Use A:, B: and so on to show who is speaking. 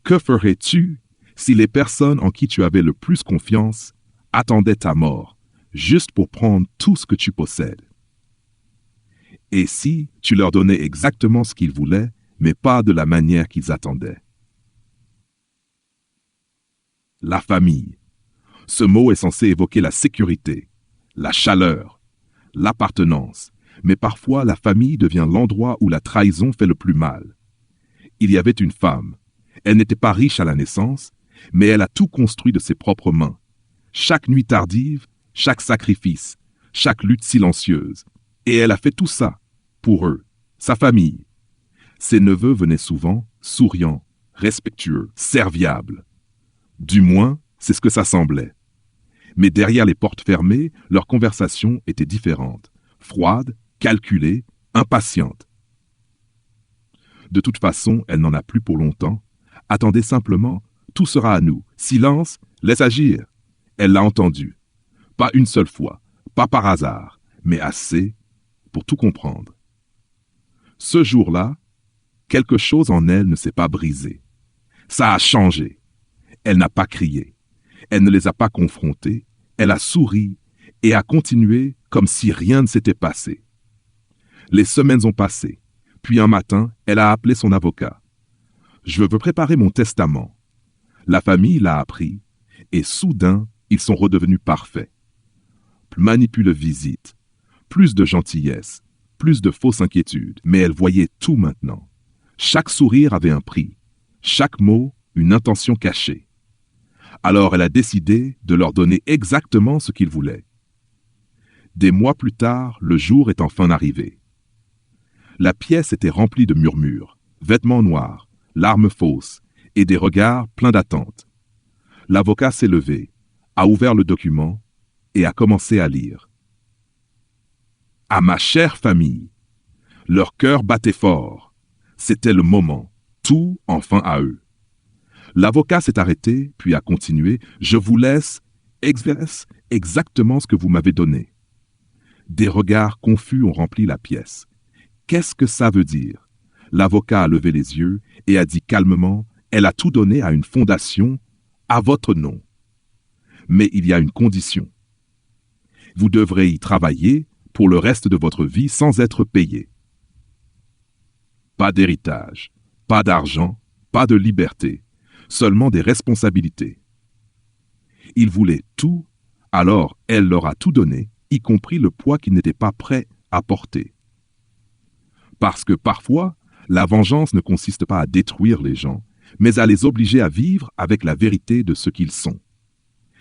A: Que ferais-tu si les personnes en qui tu avais le plus confiance attendaient ta mort, juste pour prendre tout ce que tu possèdes? Et si tu leur donnais exactement ce qu'ils voulaient, mais pas de la manière qu'ils attendaient? La famille. Ce mot est censé évoquer la sécurité, la chaleur, l'appartenance, mais parfois la famille devient l'endroit où la trahison fait le plus mal. Il y avait une femme. Elle n'était pas riche à la naissance, mais elle a tout construit de ses propres mains. Chaque nuit tardive, chaque sacrifice, chaque lutte silencieuse. Et elle a fait tout ça pour eux, sa famille. Ses neveux venaient souvent, souriants, respectueux, serviables. Du moins, c'est ce que ça semblait. Mais derrière les portes fermées, leur conversation était différente, froide, calculée, impatiente. De toute façon, elle n'en a plus pour longtemps. Attendez simplement, tout sera à nous. Silence, laisse agir. Elle l'a entendu. Pas une seule fois, pas par hasard, mais assez pour tout comprendre. Ce jour-là, quelque chose en elle ne s'est pas brisé. Ça a changé. Elle n'a pas crié. Elle ne les a pas confrontés. Elle a souri et a continué comme si rien ne s'était passé. Les semaines ont passé. Puis un matin, elle a appelé son avocat. « Je veux préparer mon testament. » La famille l'a appris et soudain, ils sont redevenus parfaits. Plus manipuleux visite, plus de gentillesse, plus de fausses inquiétudes, mais elle voyait tout maintenant. Chaque sourire avait un prix, chaque mot une intention cachée. Alors elle a décidé de leur donner exactement ce qu'ils voulaient. Des mois plus tard, le jour est enfin arrivé. La pièce était remplie de murmures, vêtements noirs, larmes fausses et des regards pleins d'attente. L'avocat s'est levé, a ouvert le document et a commencé à lire. À ma chère famille, leur cœur battait fort. C'était le moment, tout enfin à eux. L'avocat s'est arrêté, puis a continué. Je vous laisse exactement ce que vous m'avez donné. Des regards confus ont rempli la pièce. Qu'est-ce que ça veut dire? L'avocat a levé les yeux et a dit calmement, elle a tout donné à une fondation à votre nom. Mais il y a une condition. Vous devrez y travailler pour le reste de votre vie sans être payé. Pas d'héritage, pas d'argent, pas de liberté, seulement des responsabilités. Il voulait tout, alors elle leur a tout donné, y compris le poids qu'ils n'étaient pas prêts à porter. Parce que parfois, la vengeance ne consiste pas à détruire les gens, mais à les obliger à vivre avec la vérité de ce qu'ils sont.